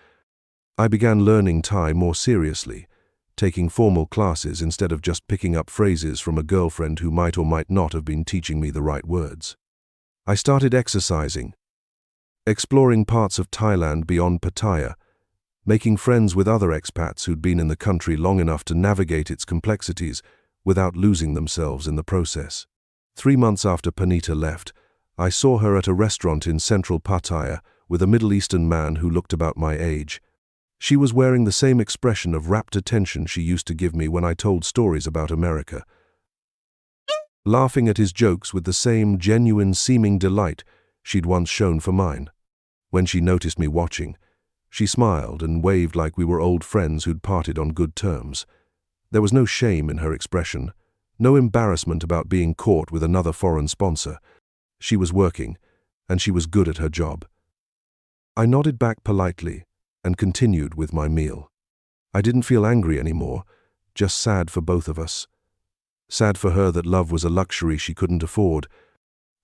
I began learning Thai more seriously, taking formal classes instead of just picking up phrases from a girlfriend who might or might not have been teaching me the right words. I started exercising, exploring parts of Thailand beyond Pattaya, making friends with other expats who'd been in the country long enough to navigate its complexities without losing themselves in the process. 3 months after Panita left, I saw her at a restaurant in central Pattaya with a Middle Eastern man who looked about my age. She was wearing the same expression of rapt attention she used to give me when I told stories about America, laughing at his jokes with the same genuine seeming delight she'd once shown for mine. When she noticed me watching, she smiled and waved like we were old friends who'd parted on good terms. There was no shame in her expression, no embarrassment about being caught with another foreign sponsor. She was working, and she was good at her job. I nodded back politely and continued with my meal. I didn't feel angry anymore, just sad for both of us. Sad for her that love was a luxury she couldn't afford,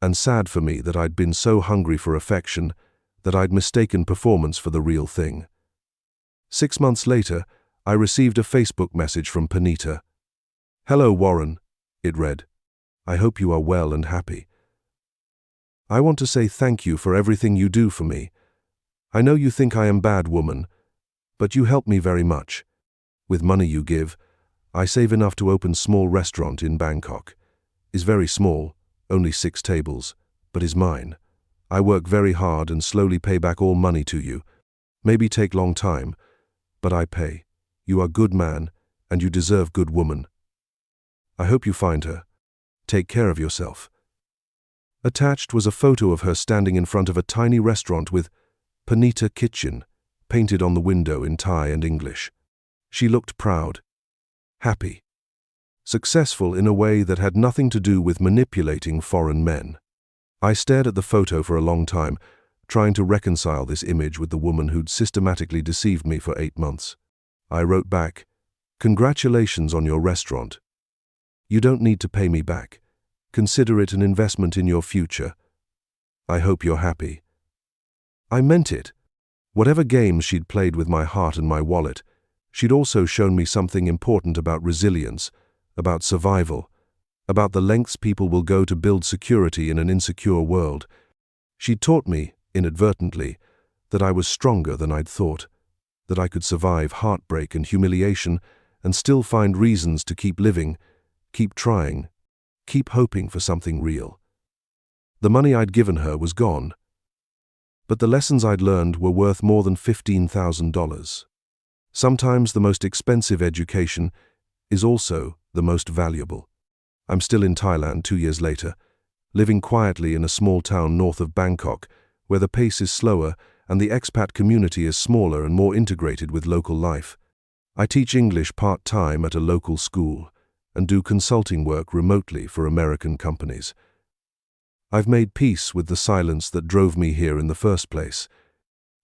and sad for me that I'd been so hungry for affection that I'd mistaken performance for the real thing. 6 months later, I received a Facebook message from Panita. "Hello, Warren," it read. "I hope you are well and happy. I want to say thank you for everything you do for me. I know you think I am bad woman, but you help me very much. With money you give, I save enough to open small restaurant in Bangkok. is very small, only 6 tables, but is mine. I work very hard and slowly pay back all money to you. Maybe take long time, but I pay. You are good man, and you deserve good woman. I hope you find her. Take care of yourself." Attached was a photo of her standing in front of a tiny restaurant with Panita kitchen painted on the window in Thai and English. She looked proud, happy, successful in a way that had nothing to do with manipulating foreign men. I stared at the photo for a long time, trying to reconcile this image with the woman who'd systematically deceived me for 8 months. I wrote back, "Congratulations on your restaurant. You don't need to pay me back. Consider it an investment in your future. I hope you're happy." I meant it. Whatever games she'd played with my heart and my wallet, she'd also shown me something important about resilience, about survival, about the lengths people will go to build security in an insecure world. She'd taught me, inadvertently, that I was stronger than I'd thought, that I could survive heartbreak and humiliation and still find reasons to keep living, keep trying, keep hoping for something real. The money I'd given her was gone, but the lessons I'd learned were worth more than $15,000. Sometimes the most expensive education is also the most valuable. I'm still in Thailand 2 years later, living quietly in a small town north of Bangkok, where the pace is slower and the expat community is smaller and more integrated with local life. I teach English part-time at a local school and do consulting work remotely for American companies. I've made peace with the silence that drove me here in the first place.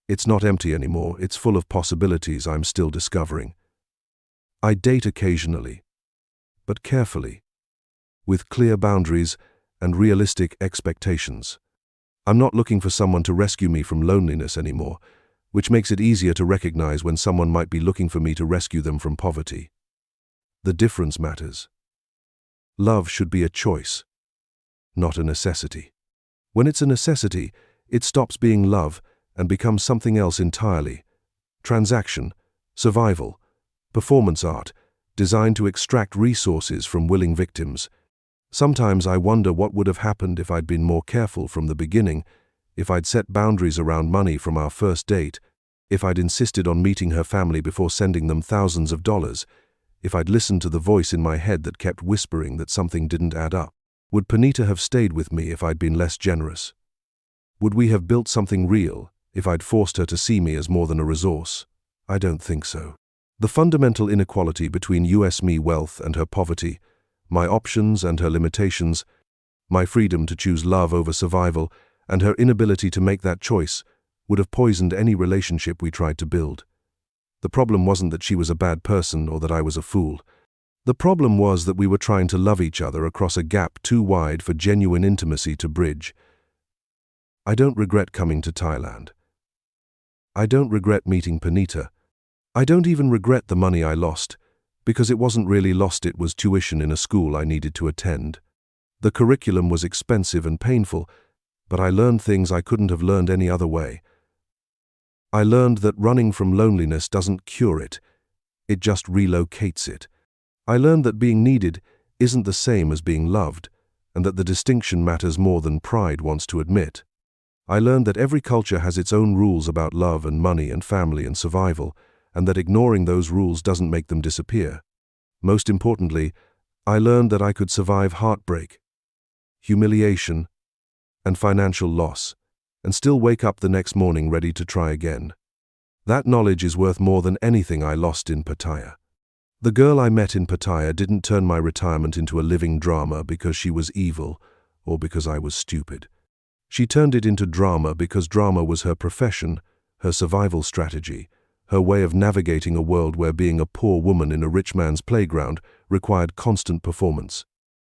It's not empty anymore, it's full of possibilities I'm still discovering. I date occasionally, but carefully, with clear boundaries and realistic expectations. I'm not looking for someone to rescue me from loneliness anymore, which makes it easier to recognize when someone might be looking for me to rescue them from poverty. The difference matters. Love should be a choice, not a necessity. When it's a necessity, it stops being love and becomes something else entirely. Transaction, survival, performance art, designed to extract resources from willing victims. Sometimes I wonder what would have happened if I'd been more careful from the beginning, if I'd set boundaries around money from our first date, if I'd insisted on meeting her family before sending them thousands of dollars, if I'd listened to the voice in my head that kept whispering that something didn't add up. Would Panita have stayed with me if I'd been less generous? Would we have built something real if I'd forced her to see me as more than a resource? I don't think so. The fundamental inequality between me wealth and her poverty, my options and her limitations, my freedom to choose love over survival, and her inability to make that choice would have poisoned any relationship we tried to build. The problem wasn't that she was a bad person or that I was a fool. The problem was that we were trying to love each other across a gap too wide for genuine intimacy to bridge. I don't regret coming to Thailand. I don't regret meeting Panita. I don't even regret the money I lost, because it wasn't really lost, it was tuition in a school I needed to attend. The curriculum was expensive and painful, but I learned things I couldn't have learned any other way. I learned that running from loneliness doesn't cure it, it just relocates it. I learned that being needed isn't the same as being loved, and that the distinction matters more than pride wants to admit. I learned that every culture has its own rules about love and money and family and survival, and that ignoring those rules doesn't make them disappear. Most importantly, I learned that I could survive heartbreak, humiliation, and financial loss, and still wake up the next morning ready to try again. That knowledge is worth more than anything I lost in Pattaya. The girl I met in Pattaya didn't turn my retirement into a living drama because she was evil or because I was stupid. She turned it into drama because drama was her profession, her survival strategy, her way of navigating a world where being a poor woman in a rich man's playground required constant performance.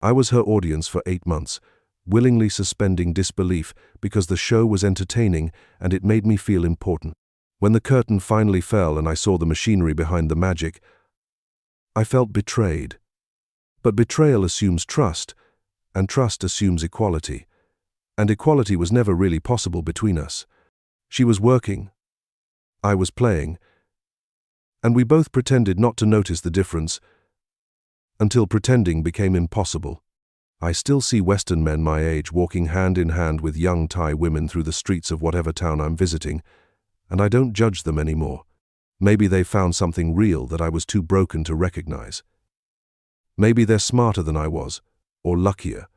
I was her audience for 8 months, willingly suspending disbelief because the show was entertaining and it made me feel important. When the curtain finally fell and I saw the machinery behind the magic, I felt betrayed. But betrayal assumes trust, and trust assumes equality. And equality was never really possible between us. She was working, I was playing, and we both pretended not to notice the difference until pretending became impossible. I still see Western men my age walking hand in hand with young Thai women through the streets of whatever town I'm visiting, and I don't judge them anymore. Maybe they found something real that I was too broken to recognize. Maybe they're smarter than I was, or luckier,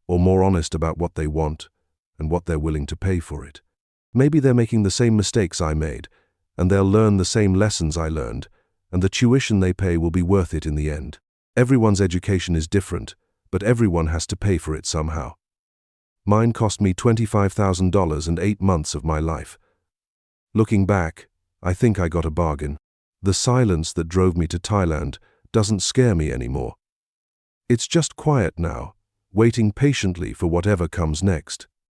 or more honest about what they want and what they're willing to pay for it. Maybe they're making the same mistakes I made, and they'll learn the same lessons I learned, and the tuition they pay will be worth it in the end. Everyone's education is different, but everyone has to pay for it somehow. Mine cost me $25,000 and 8 months of my life. Looking back, I think I got a bargain. The silence that drove me to Thailand doesn't scare me anymore. It's just quiet now, waiting patiently for whatever comes next.